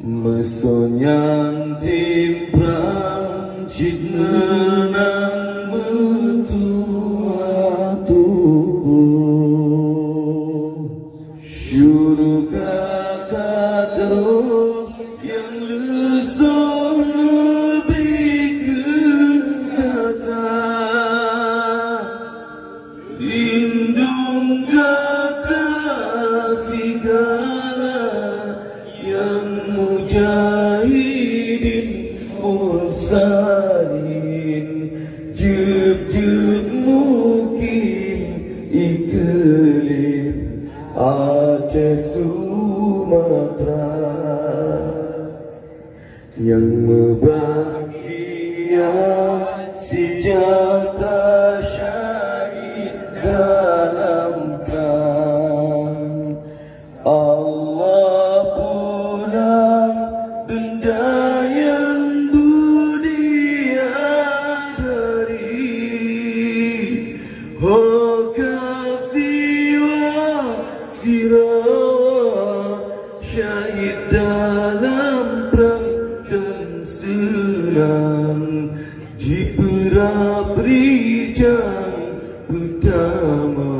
Mesonyang timbrang cik menang metua tubuh syuruh kata teruk yang lesong lebih kata lindung kata segala yang mujahidin mursalin jeb-jeb mukim iklim Aceh Sumatera yang membahagia sejahtera syahid dalam perang Allah pulang benda yang budi adari Hokasiwa sirawa syahid dalam perang dan senang di perang perijang pertama